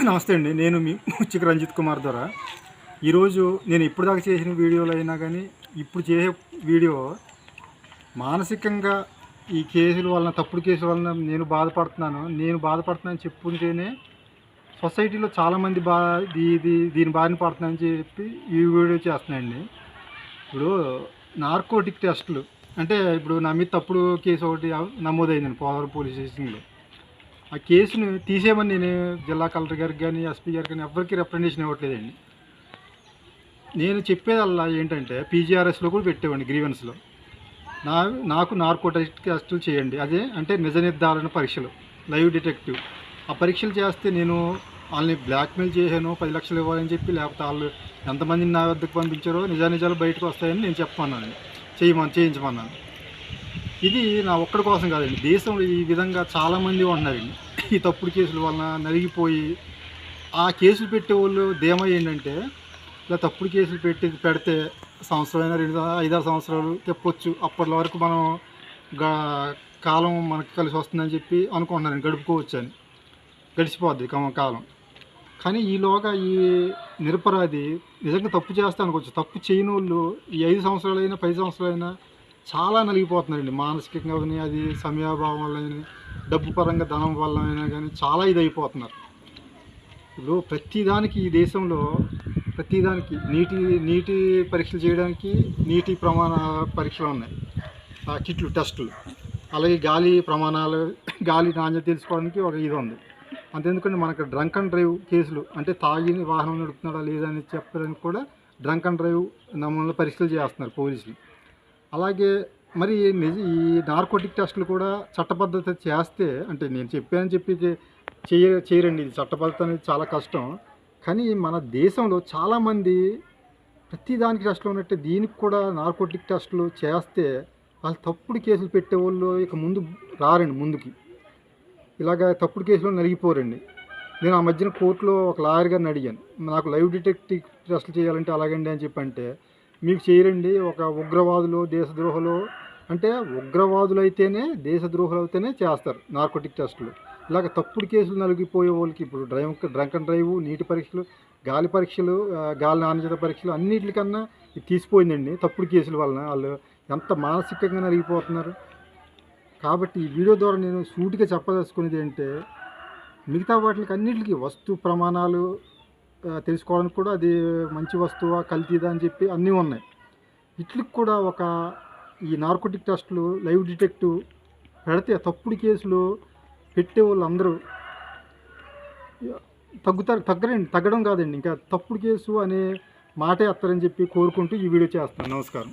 నమస్తే అండి. నేను మీ ముచ్చిక రంజిత్ కుమార్ ద్వారా ఈరోజు నేను ఇప్పటిదాకా చేసిన వీడియోలు అయినా కానీ ఇప్పుడు చేసే వీడియో మానసికంగా ఈ కేసుల వలన, తప్పుడు కేసుల వలన నేను బాధపడుతున్నాను చెప్పుకుంటేనే సొసైటీలో చాలామంది దీని బారిన పడుతున్నాయని చెప్పి ఈ వీడియో చేస్తున్నాయండి. ఇప్పుడు నార్కోటిక్ టెస్టులు అంటే ఇప్పుడు నా మీద తప్పుడు కేసు ఒకటి నమోదైందండి పోలవరం పోలీస్ స్టేషన్లో. ఆ కేసును తీసేయమని నేను జిల్లా కలెక్టర్ గారికి కానీ, ఎస్పీ గారికి కానీ ఎవరికి రిప్రజెంటేషన్ ఇవ్వట్లేదండి. నేను చెప్పేదల్లా ఏంటంటే పీజీఆర్ఎస్లో కూడా పెట్టేవాడిని గ్రీవెన్స్లో. నాకు నార్కోటిక్ టెస్టులు చేయండి, అదే అంటే నిజ నిర్ధారణ పరీక్షలు, లైవ్ డిటెక్టివ్. ఆ పరీక్షలు చేస్తే నేను వాళ్ళని బ్లాక్మెయిల్ చేశాను, 10 లక్షలు ఇవ్వాలని చెప్పి, లేకపోతే వాళ్ళు ఎంతమందిని నా వద్దకు పంపించారో నిజాలు బయటకు వస్తాయని నేను చెప్పమన్నాను, చేయించమన్నాను. ఇది నా ఒక్కడి కోసం కాదండి, దేశంలో ఈ విధంగా చాలామంది ఉన్నారండి. ఈ తప్పుడు కేసుల వలన నలిగిపోయి ఆ కేసులు పెట్టేవాళ్ళు ధీమా ఏంటంటే ఇలా తప్పుడు కేసులు పెడితే సంవత్సరమైనా 5-6 సంవత్సరాలు తెప్పొచ్చు, అప్పటి వరకు మనం కాలం మనకు కలిసి వస్తుందని చెప్పి అనుకుంటున్నాను, గడుపుకోవచ్చు అని. గడిచిపోద్ది కాలం. కానీ ఈలోగా ఈ నిరపరాధి నిజంగా తప్పు చేస్తే అనుకోవచ్చు, తప్పు చేయని వాళ్ళు ఈ 5 సంవత్సరాలైనా 10 సంవత్సరాలైనా చాలా నలిగిపోతున్నారండి. మానసికంగా కానీ, అది సమయాభావం వల్ల కానీ, డబ్బు పరంగా ధనం వల్ల అయినా కానీ చాలా ఇది అయిపోతున్నారు. ఇప్పుడు ప్రతిదానికి ఈ దేశంలో ప్రతిదానికి నీటి పరీక్షలు చేయడానికి నీటి ప్రమాణ పరీక్షలు ఉన్నాయి, కిట్లు, టెస్టులు. అలాగే గాలి ప్రమాణాలు, గాలి నాణ్యత తెలుసుకోవడానికి ఒక ఇది ఉంది. అంతెందుకంటే మనకు డ్రంక్ అండ్ డ్రైవ్ కేసులు, అంటే తాగి వాహనం నడుపుతున్నాడా లేదా అని చెప్పడానికి కూడా డ్రంక్ అండ్ డ్రైవ్ నమూనాలో పరీక్షలు చేస్తున్నారు పోలీసులు. అలాగే మరి ఈ నార్కోటిక్ టెస్టులు కూడా చట్టబద్ధత చేస్తే, అంటే నేను చెప్పానని చెప్పి చేయరండి, ఇది చట్టబద్ధత అనేది చాలా కష్టం. కానీ మన దేశంలో చాలామంది ప్రతిదానికి టెస్టులు ఉన్నట్టే దీనికి కూడా నార్కోటిక్ టెస్టులు చేస్తే వాళ్ళు తప్పుడు కేసులు పెట్టేవాళ్ళు ఇక ముందు రారండి ముందుకి. ఇలాగ తప్పుడు కేసులో నలిగిపోరండి. నేను ఆ మధ్యన కోర్టులో ఒక లాయర్ గారిని అడిగాను, నాకు లైవ్ డిటెక్టివ్ టెస్టులు చేయాలంటే అలాగండి అని చెప్పంటే, మీకు చేయరండి, ఒక ఉగ్రవాదులు, దేశద్రోహులు, అంటే ఉగ్రవాదులు అయితేనే, దేశద్రోహులు అయితేనే చేస్తారు నార్కోటిక్ టెస్టులు. ఇలాగ తప్పుడు కేసులు నలిగిపోయే వాళ్ళకి ఇప్పుడు డ్రంక్ అండ్ డ్రైవ్, నీటి పరీక్షలు, గాలి పరీక్షలు, గాలి నాణ్యత పరీక్షలు అన్నిటికన్నా ఇది తీసిపోయిందండి. తప్పుడు కేసుల వలన వాళ్ళు ఎంత మానసికంగా నలిగిపోతున్నారు. కాబట్టి ఈ వీడియో ద్వారా నేను సూటిగా చెప్పదలుచుకునేది ఏంటంటే, మిగతా వాటికి అన్నింటికి వస్తు ప్రమాణాలు తెలుసుకోవడానికి కూడా అది మంచి వస్తువా కల్తీదా అని చెప్పి అన్నీ ఉన్నాయి. వీటికి కూడా ఈ నార్కోటిక్ టెస్టులు, లైవ్ డిటెక్టివ్ పెడితే తప్పుడు కేసులు పెట్టే వాళ్ళు అందరూ తగ్గడం కాదండి, ఇంకా తప్పుడు కేసు అనే మాటే ఎత్తారని చెప్పి కోరుకుంటూ ఈ వీడియో చేస్తాను. నమస్కారం.